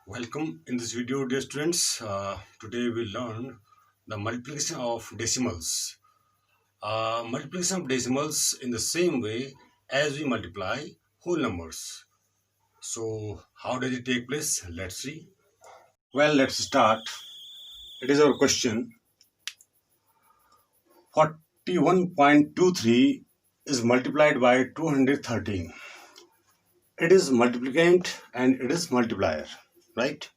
Welcome in this video, dear students. Today we'll learn the multiplication of decimals. Multiplication of decimals in the same way as we multiply whole numbers. So, how does it take place? Let's see. Well, let's start. It is our question. 41.23 is multiplied by 213. It is multiplicand and it is multiplier, right?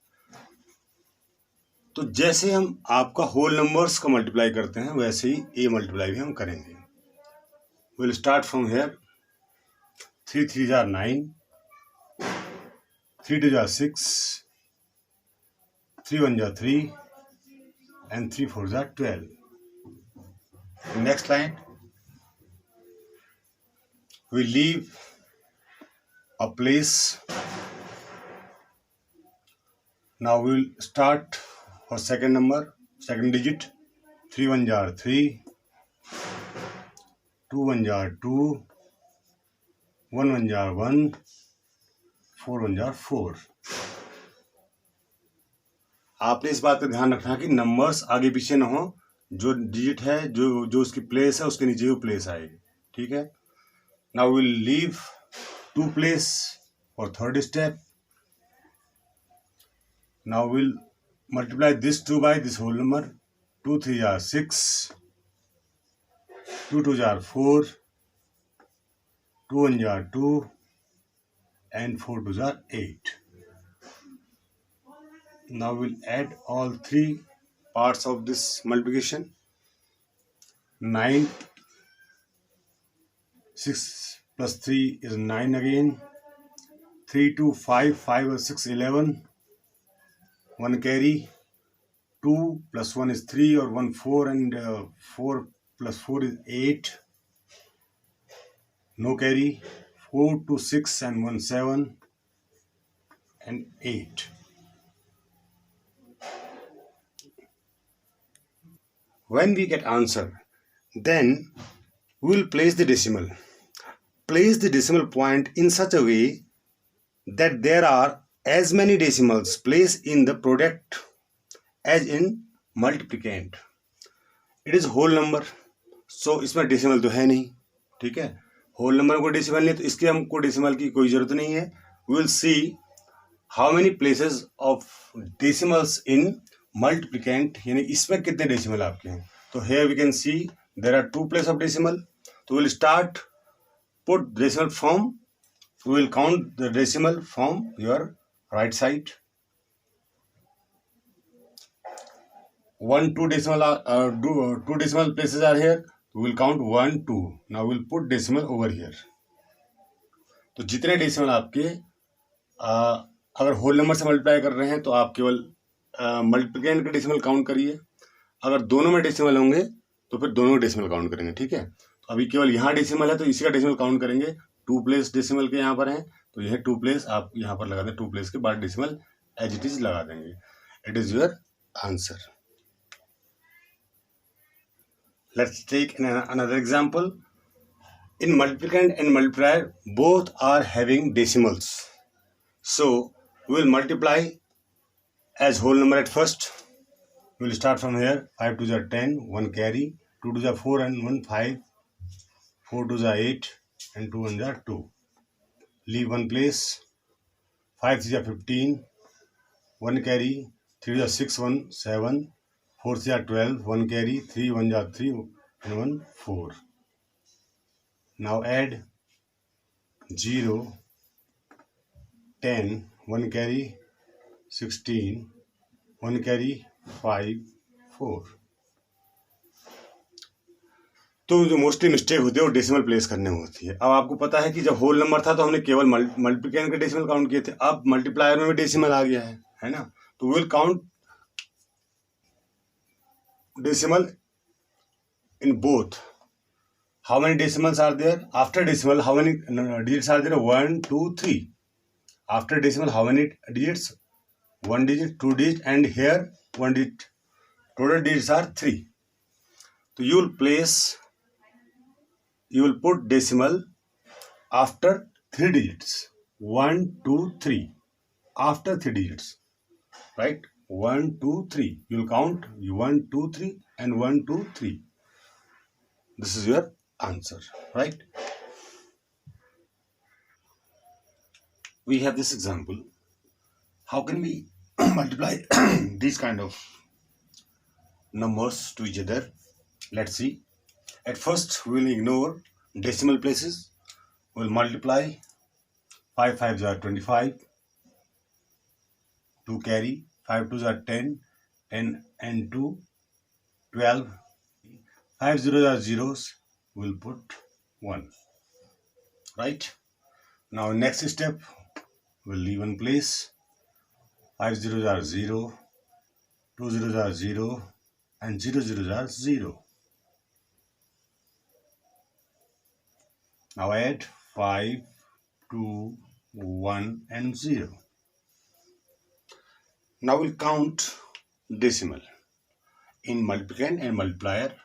तो जैसे हम आपका whole numbers का multiply करते हैं वैसे ही A multiply भी हम करेंगे. Will start from here. 3 3 jar 9, 3 2 jar 6, 3 1 jar 3 and 3 4 jar 12. Next line, we leave a place. Now we will start for second number, second digit. 3 1 jar 3, 2 1 jar 2, 1 1 jar 1, 4 1 jar 4. आपने इस बात का ध्यान रखना कि नंबर्स आगे पीछे ना हो. जो डिजिट है, जो उसकी प्लेस है, उसके नीचे वो प्लेस आएगी. ठीक है. Now will leave to place for third step. Now will multiply this 2 by this whole number. 2 3 jar 6, 2 2 jar 4, 2 1 jar 2 and 4 2 jar 8. Now we'll add all three parts of this multiplication. 9, 6 plus 3 is 9 again. 3 2 5, 5 or 6 11. 1 carry. 2 plus 1 is 3 or 1 4 and 4 plus 4 is 8. No carry. 4 2 6 and 1 7 and 8. When we get answer, then we will place the decimal. Place the decimal point in such a way that there are as many decimals placed in the product as in multiplicand. It is whole number, so इसमें decimal तो है नहीं. ठीक है. Whole number को decimal नहीं, तो इसके हमको डेसिमल की कोई जरूरत नहीं है. We will see how many places of decimals in multiplicand, यानी इसमें कितने डेसिमल आपके हैं. तो here we can see there are 2 place of decimal. तो will start put decimal from, we will count the decimal from your right side. 1 2 decimal two decimal places are here. We will count 1 2. Now we will put decimal over here. तो जितने decimal आपके अगर whole number से multiply कर रहे हैं तो आप केवल मल्टीप्लिकेंड के डेसिमल काउंट करिए. अगर दोनों में डेसिमल होंगे तो फिर दोनों डेसिमल काउंट करेंगे. ठीक है. तो अभी केवल यहाँ डेसिमल है तो इसी का डेसिमल काउंट करेंगे. 2 प्लेस डेसिमल के यहाँ पर हैं तो यह 2 प्लेस आप यहाँ पर लगा दें. 2 प्लेस के बाद डेसिमल एज इट इज लगा देंगे. It is your answer. Let's take another example. In multiplicand and multiplier, both are having decimals. So we will multiply as whole number at first. We will start from here. 5 2 are 10, 1 carry. 2 2 are 4 and 1 5. 4 2 are 8 and 2 1 are 2. Leave one place. 5 3 are 15. 1 carry. 3 are 6 1 7. 4 3 are 12. 1 carry. 3 1 are 3 and 1 4. Now add 0, 10, 1 carry, 16, 1 carry, 5 4. तो जो mostly mistake होती है वो decimal place करने में होती है. अब आपको पता है कि जब होल नंबर था तो हमने केवल मल्टीप्लिकेंड के डेसिमल काउंट किए थे. अब मल्टीप्लायर में भी डेसिमल आ गया है ना. तो will count decimal in both. How many decimals are there? After decimal, how many digits are there? 1 2 3. After decimal, how many digits? 1 digit, 2 digit, and here 1 digit. Total digits are 3. So you will put decimal after 3 digits. 1 2 3. After 3 digits. right? 1 2 3, you'll count 1 2 3 and 1 2 3. This is your answer, right? We have this example. How can we multiply these kind of numbers to each other? Let's see. At first we will ignore decimal places. We'll multiply 5 5s are 25, 2 carry, 5 2s are 10, 10 and 2 12, 5 zeros are zeros, we'll put 1, right? Now next step, we'll leave one place. 5 zeros are 0, 2 zeros are 0 and 0 zeros are 0. Now add 5, 2, 1 and 0. Now we'll count decimal in multiplicand and multiplier.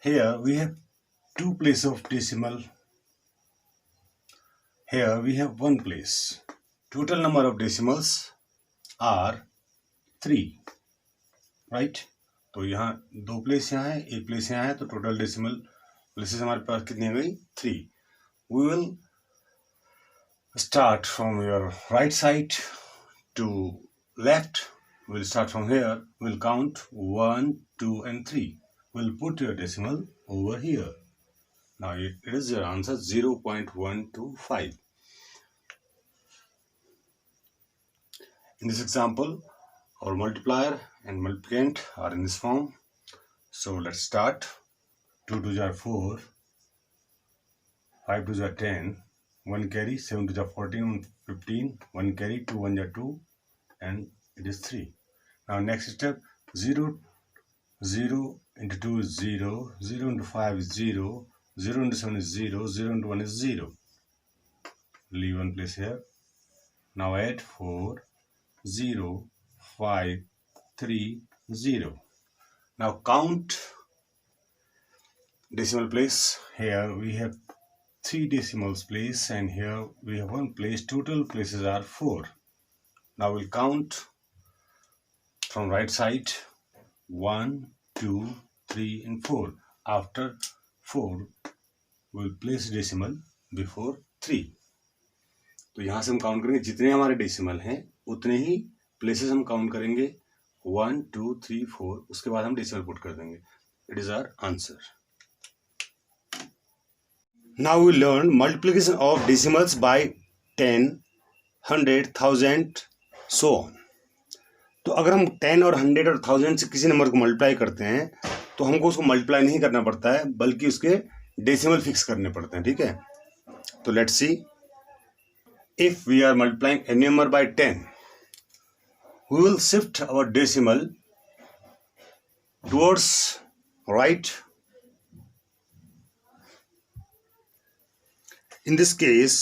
Here we have two places of decimal. Here we have one place. Total number of decimals are 3, right? तो यहाँ दो place यहाँ है, एक place यहाँ है, तो total decimal places हमारे पास कितनी हो गई? 3. We will start from your right side to left. We'll start from here. We'll count 1, 2 and 3. We'll put your decimal over here. Now it is your answer 0.125. In this example, our multiplier and multiplicand are in this form. So let's start. 2 2s are 4, 5 2s are 10, 1 carry, 7 2s are 14, 15, 1 carry, 2 1s are 2, and it is 3. Now next step, 0, 0 into 2 is 0, 0 into 5 is 0, 0 into 7 is 0, 0 into 1 is 0. Leave one place here. Now add 4, 0, 5, 3, 0. Now count decimal place. Here we have 3 decimals place and here we have one place. Total places are 4. Now we'll count from right side 1, 2, 3 and 4. After 4 we'll place decimal before 3. तो यहाँ से हम count करेंगे जितने हमारे decimal हैं उतने ही places हम काउंट करेंगे 1 2 3 4. उसके बाद हम डेसिमल पुट कर देंगे. It is our answer. Now we learn multiplication of decimals by 10, 100, 1000, so on. तो अगर हम 10 और 100 और 1000 से किसी नंबर को मल्टीप्लाई करते हैं तो हमको उसको मल्टीप्लाई नहीं करना पड़ता है बल्कि उसके डेसिमल फिक्स करने पड़ते हैं. ठीक है, तो let's see. If we are multiplying any number by 10, we will shift our decimal towards right. In this case,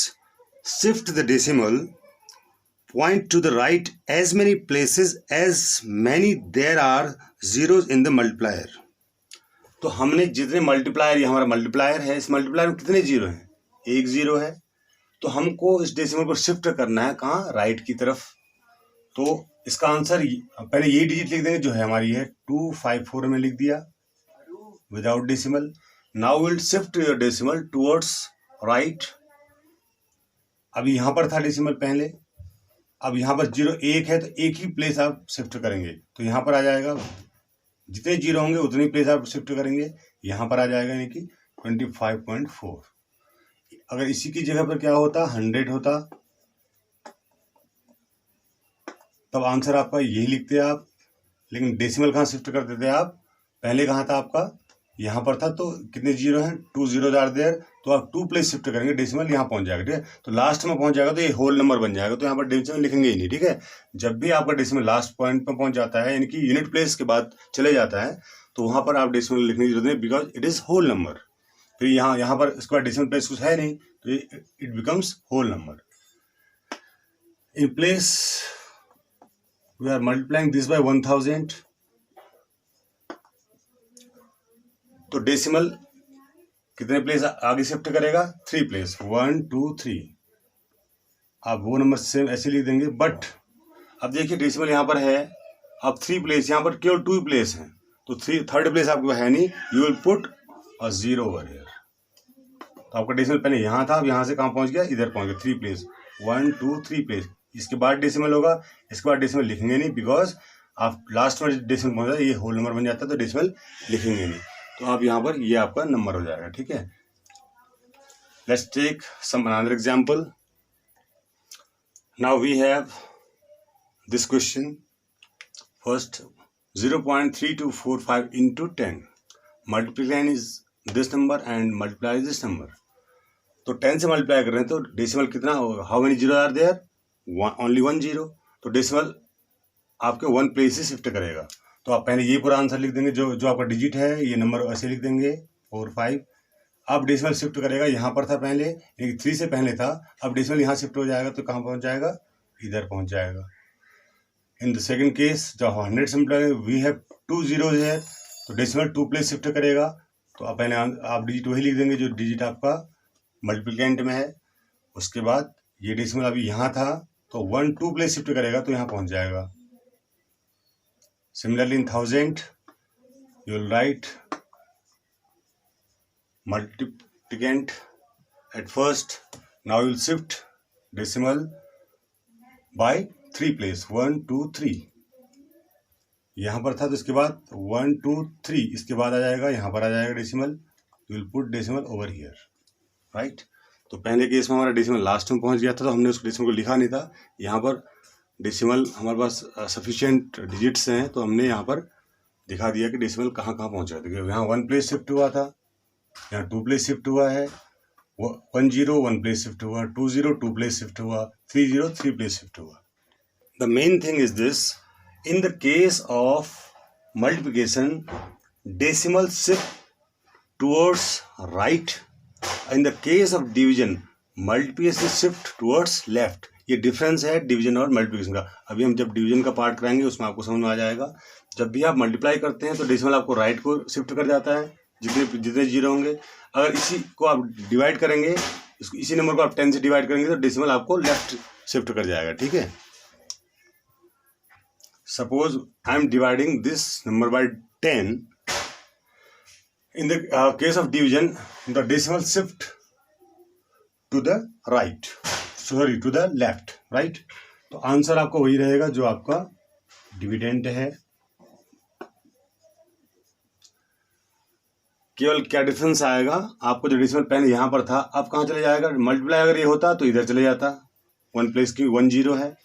shift the decimal point to the right as many places as many there are zeros in the multiplier. तो हमने जितने multiplier, ये हमारा multiplier है, इस multiplier में कितने zero हैं? एक जीरो है. तो हमको इस डेसिमल को शिफ्ट करना है कहाँ? राइट की तरफ. तो इसका आंसर पहले ये डिजिट लिख देंगे जो है हमारी है 254 में लिख दिया without decimal. Now will shift your decimal towards right. अभी यहाँ पर था डेसिमल पहले, अब यहाँ पर 0 1 है तो एक ही प्लेस आप शिफ्ट करेंगे तो यहाँ पर आ जाएगा. जितने जीरो होंगे उतनी प्लेस आप शिफ्ट करेंगे. यहाँ पर आ जाएगा यानी कि 25.4. अगर इसी की जगह पर क्या होता 100 होता तब आंसर आपका यही लिखते आप. लेकिन डेसिमल कहाँ शिफ्ट कर देते आप? पहले कहाँ था आपका? यहाँ पर था. तो कितने जीरो हैं? 2 zeros आर देयर. तो आप 2 प्लेस शिफ्ट करेंगे, डेसिमल यहाँ पहुँच जाएगा. ठीक है, तो लास्ट में पहुँच जाएगा तो ये होल नंबर बन जाएगा. तो यहाँ पर डेसिमल लिखेंगे ही नहीं. ठीक है, जब भी आपका डेसिमल लास्ट पॉइंट पर पहुँच जाता है यानी कि यूनिट प्लेस के बाद चले जाता है तो वहाँ पर आप डेसिमल लिखने की जरूरत नहीं, because it is whole number. फिर यहाँ पर इसके बाद डेसिमल प्लेस कुछ है नहीं तो it becomes whole number. In place we are multiplying this by 1000. तो डेसिमल कितने प्लेस आगे शिफ्ट करेगा? 3 प्लेस. 1 2 3. आप वो नंबर सेम ऐसे लिख देंगे. बट अब देखिए डेसिमल यहाँ पर है, अब 3 प्लेस, यहाँ पर केवल 2 प्लेस हैं, तो थर्ड प्लेस आपके पास है नहीं, you will put a 0 over here. तो आपका डेसिमल पहले यहाँ था, अब यहाँ से कहाँ पहुँच गया, इधर पहुँच गया, 3 प्लेस, 1 2 3 प्लेस। इसके बाद डेसिमल होगा, इसके बाद डेसिमल लिखेंगे नहीं, बिकॉज आप लास्ट में डेसिमल पहुँच जाए ये होल नंबर बन जाता है, तो डेसिमल लिखेंगे नहीं। तो आप यहाँ पर ये आपका नंबर हो जाएगा, ठीक है। Let's take some another example. Now we have this question. First 0.3245 into 10. Multiplying is this number and multiply this number. तो 10 से मल्टीप्लाई कर रहे हैं तो डेसिमल कितना होगा, how many zero are there, only 1 zero. तो डेसिमल आपके 1 प्लेस से शिफ्ट करेगा। तो आप पहले ये पूरा आंसर लिख देंगे, जो आपका डिजिट है, ये नंबर ऐसे लिख देंगे 4 5। अब डेसिमल शिफ्ट करेगा, यहाँ पर था पहले, 3 से पहले था, अब डेसिमल यहाँ शिफ्ट हो जाएगा तो कहाँ पहुँच जाएगा, इधर पहुँच जाएगा। इन द सेकेंड केस जब 100 से मल्टीप्लाई, वी हैव 2 जीरो है, तो डेसिमल 2 प्लेस शिफ्ट करेगा। तो आप पहले आप डिजिट वही लिख देंगे जो डिजिट आपका मल्टीप्लिकेंट में है। उसके बाद ये डेसिमल अभी यहाँ था, तो 1 2 प्लेस शिफ्ट करेगा तो यहाँ पहुँच जाएगा। Similarly in 1000 you will write multiplicand at first. Now you will shift decimal by 3 place, 1 2 3। यहाँ पर था तो इसके बाद 1 2 3, इसके बाद आ जाएगा, यहाँ पर आ जाएगा decimal, you will put decimal over here, right. तो पहले केस में हमारा डेसिमल लास्ट में पहुँच गया था, तो हमने उस डेसिमल को लिखा नहीं था। यहाँ पर डेसिमल हमारे पास सफिशिएंट डिजिट्स हैं, तो हमने यहाँ पर दिखा दिया कि डेसिमल कहाँ कहाँ पहुँचा। देखिए यहाँ 1 प्लेस शिफ्ट हुआ था, यहाँ 2 प्लेस शिफ्ट हुआ है, 1 0 1 प्लेस शिफ्ट हुआ, 2 0 2 प्लेस शिफ्ट हुआ, 3 0 3 प्लेस शिफ्ट हुआ। The main thing is this, in the case of multiplication decimal shift towards right, in the case of division multiplication shift towards left. ये difference है division और multiplication का। अभी हम जब डिवीजन का पार्ट कराएंगे उसमें आपको समझ में आ जाएगा। जब भी आप मल्टीप्लाई करते हैं तो डेसिमल आपको राइट को शिफ्ट कर जाता है, जितने जीरो होंगे। अगर इसी को आप डिवाइड करेंगे, इसी नंबर को आप 10 से डिवाइड करेंगे तो डेसिमल आपको लेफ्ट शिफ्ट कर जाएगा, ठीक है। Suppose I am dividing this number by 10, in the case of division the decimal shift to the right, sorry to the left, right. तो आंसर आपका वही रहेगा जो आपका डिविडेंड है। केवल क्या डिफरेंस आएगा, आपको जो डेसिमल पहले यहाँ पर था अब कहाँ चले जाएगा, मल्टीप्लाई अगर ये होता तो इधर चले जाता, 1 प्लेस की 1 0 है।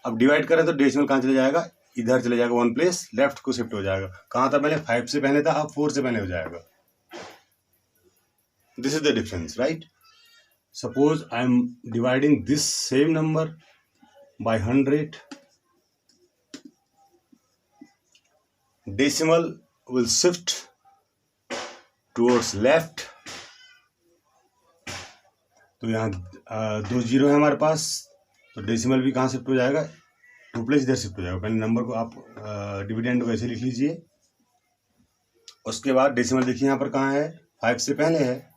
अब डिवाइड करें तो डेसिमल कहाँ चले जाएगा, इधर चले जाएगा, 1 प्लेस लेफ्ट को शिफ्ट हो जाएगा। कहाँ था पहले, 5 से पहले था, अब 4 से पहले हो जाएगा। This is the difference, right. Suppose I am dividing this same number by 100, decimal will shift towards left. तो यहाँ 2 जीरो है हमारे पास, तो डेसिमल भी कहाँ शिफ्ट हो जाएगा, 2 प्लेस इधर शिफ्ट हो जाएगा। पहले नंबर को आप डिविडेंड को ऐसे लिख लीजिए। उसके बाद डेसिमल देखिए यहाँ पर कहाँ है, 5 से पहले है,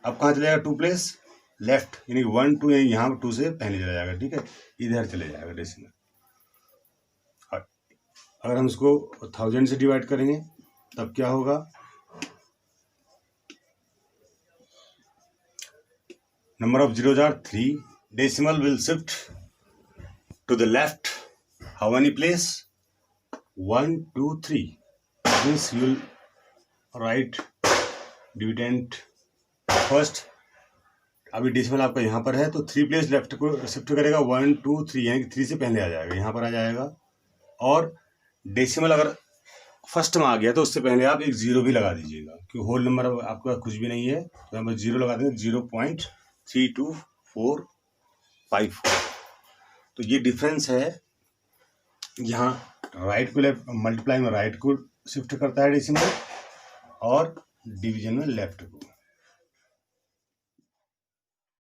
अब कहाँ चले जाएगा, 2 प्लेस लेफ्ट, यानी 1 2 यहाँ पर 2 से पहले चला जाएगा, ठीक है, इधर चले जाएगा डेसिमल। अगर हम इसको 1000 से डिवाइड करेंगे तब क्या होगा, number of zeros are 3, decimal will shift to the left, how many place, 1 2 3, means you will write dividend first। अभी डेसिमल आपका यहाँ पर है तो 3 प्लेस लेफ्ट को शिफ्ट करेगा, 1 2 3, यानी कि 3 से पहले आ जाएगा, यहाँ पर आ जाएगा। और डेसिमल अगर फर्स्ट में आ गया तो उससे पहले आप एक 0 भी लगा दीजिएगा, क्योंकि होल नंबर आपका कुछ भी नहीं है, तो यहाँ पर 0 लगा देंगे, 0.3245। तो ये डिफरेंस है, यहाँ राइट को लेफ्ट, मल्टीप्लाई में राइट को शिफ्ट करता है डेसिमल और डिवीजन में लेफ्ट को।